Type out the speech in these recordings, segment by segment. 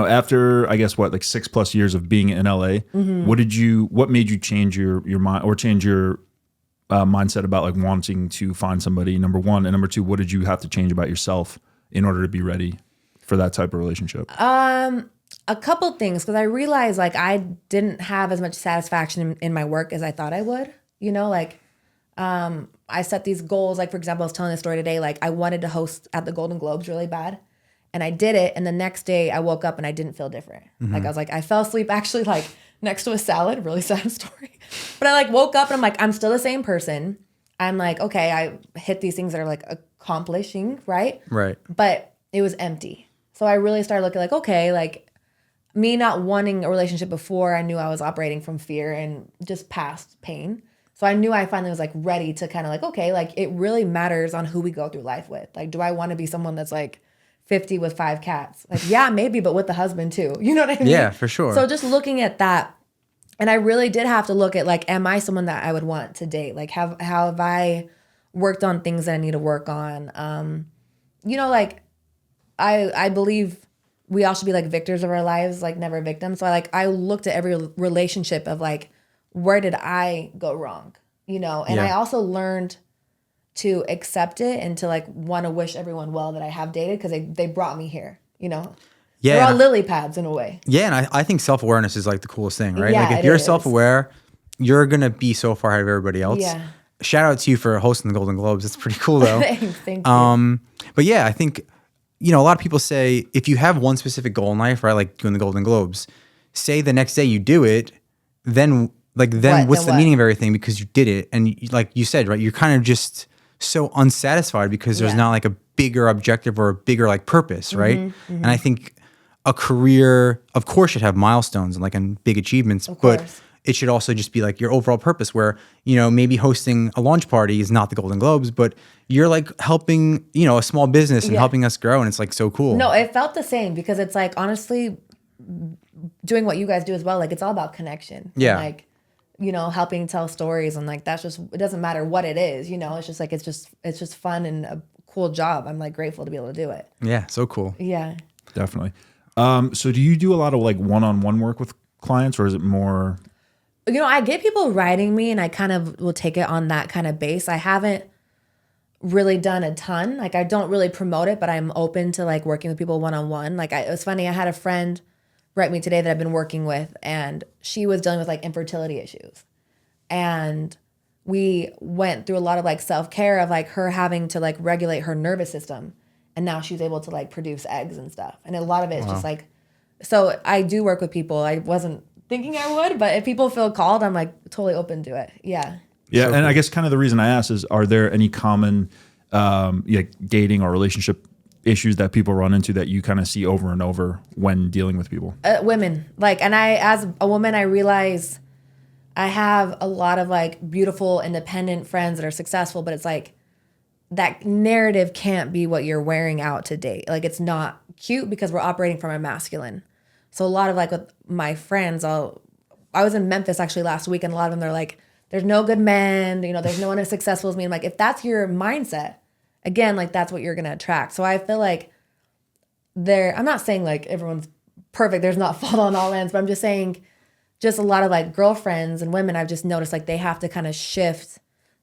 after I guess like 6+ years of being in LA, what made you change your mind or change your mindset about like wanting to find somebody, number one, and number two, what did you have to change about yourself in order to be ready for that type of relationship? A couple things, because I realized like I didn't have as much satisfaction in my work as I thought I would. Like I set these goals. Like for example, I was telling a story today. Like I wanted to host at the Golden Globes really bad, and I did it. And the next day I woke up and I didn't feel different. Like I was like I fell asleep actually like next to a salad. Really sad story, but I like woke up and I'm like I'm still the same person. I'm like okay, I hit these things that are like accomplishing, right? Right. But it was empty. So I really started looking like okay, like. Me not wanting a relationship before, I knew I was operating from fear and just past pain. So I knew I finally was like ready to kind of like, okay, like it really matters on who we go through life with. Like, do I want to be someone that's like 50 with 5 cats? Like, yeah, maybe, but with the husband too. You know what I mean? Yeah, for sure. So just looking at that, and I really did have to look at like, am I someone that I would want to date? Like, how have I worked on things that I need to work on? Like I believe we all should be like victors of our lives, like never victims. So I looked at every relationship of like, where did I go wrong? And I also learned to accept it and to like want to wish everyone well that I have dated because they brought me here, Yeah. They're all lily pads in a way. Yeah. And I think self-awareness is like the coolest thing, right? Yeah, like if you're self-aware, you're going to be so far ahead of everybody else. Yeah. Shout out to you for hosting the Golden Globes. It's pretty cool though. Thank you. But yeah, I think, a lot of people say if you have one specific goal in life, right, like doing the Golden Globes, say the next day you do it, then what's the meaning of everything because you did it? And like you said, right, you're kind of just so unsatisfied because there's not like a bigger objective or a bigger like purpose, right? And I think a career, of course, should have milestones and big achievements, but it should also just be like your overall purpose where, maybe hosting a launch party is not the Golden Globes, but you're like helping, a small business and helping us grow. And it's like so cool. No, it felt the same because it's like, honestly, doing what you guys do as well, like it's all about connection. Yeah. And like, helping tell stories and like, that's just, it doesn't matter what it is, it's just like, it's just fun and a cool job. I'm like grateful to be able to do it. Yeah. So cool. Yeah. Definitely. So do you do a lot of like one-on-one work with clients or is it more... I get people writing me and I kind of will take it on that kind of base. I haven't really done a ton. Like I don't really promote it, but I'm open to like working with people one-on-one. Like it was funny. I had a friend write me today that I've been working with and she was dealing with like infertility issues. And we went through a lot of like self-care of like her having to like regulate her nervous system. And now she's able to like produce eggs and stuff. And a lot of it is just like, so I do work with people. I wasn't thinking I would, but if people feel called, I'm like totally open to it. Yeah. Yeah. So and cool. I guess kind of the reason I asked is, are there any common dating or relationship issues that people run into that you kind of see over and over when dealing with people? Women. Like, and I, as a woman, I realize I have a lot of like beautiful, independent friends that are successful, but it's like that narrative can't be what you're wearing out to date. Like it's not cute because we're operating from a masculine. So a lot of like with my friends, I was in Memphis actually last week and a lot of them, they're like, there's no good men, there's no one as successful as me. I'm like, if that's your mindset, again, like that's what you're going to attract. So I feel like I'm not saying like everyone's perfect. There's not fault on all ends, but I'm just saying just a lot of like girlfriends and women, I've just noticed like they have to kind of shift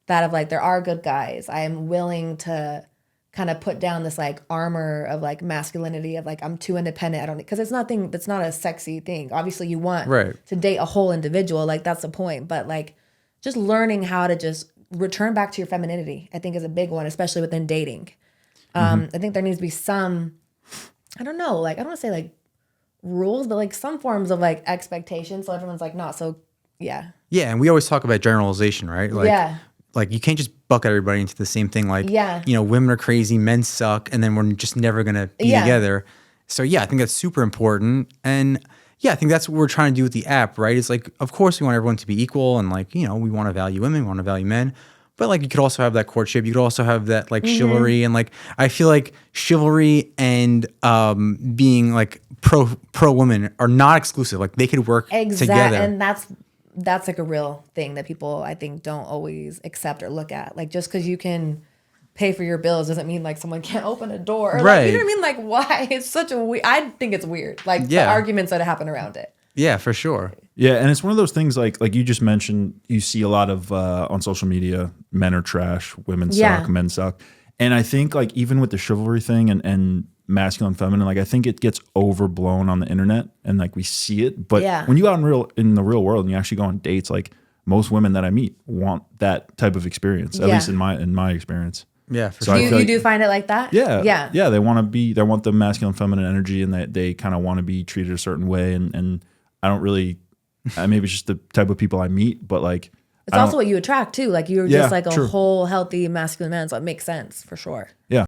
that of like, there are good guys. I am willing to kind of put down this like armor of like masculinity of like, I'm too independent. Because that's not a sexy thing. Obviously you want to date a whole individual. Like that's the point. But like just learning how to just return back to your femininity, I think is a big one, especially within dating. I think there needs to be some, I don't know, like, I don't want to say like rules, but like some forms of like expectations. So everyone's like, not so, yeah. Yeah. And we always talk about generalization, right? Like, yeah. Like you can't just bucket everybody into the same thing. Like, yeah. Women are crazy, men suck, and then we're just never going to be together. So yeah, I think that's super important. And yeah, I think that's what we're trying to do with the app, right? It's like, of course we want everyone to be equal and like, we want to value women, we want to value men. But like you could also have that courtship. You could also have that like chivalry. And like, I feel like chivalry and being like pro woman are not exclusive. Like they could work together. And that's like a real thing that people I think don't always accept or look at. Like just because you can pay for your bills doesn't mean like someone can't open a door. Or, Right. Like, you know what I mean? Like, why? It's such a weird, I think it's weird. Like the Yeah. arguments that happen around it. Yeah, for sure. Yeah, and it's one of those things like you just mentioned. You see a lot of on social media, men are trash, women suck, men suck, and I think like even with the chivalry thing and masculine, feminine, like I think it gets overblown on the internet, and like we see it. But when you go out in the real world and you actually go on dates, like most women that I meet want that type of experience, at least in my experience. Yeah, for So sure. You do find it like that? Yeah. They want the masculine, feminine energy, and they kind of want to be treated a certain way, and I don't really. Maybe it's just the type of people I meet, but like it's also what you attract too. Like you're just like a true. whole healthy masculine man, so it makes sense for sure. Yeah.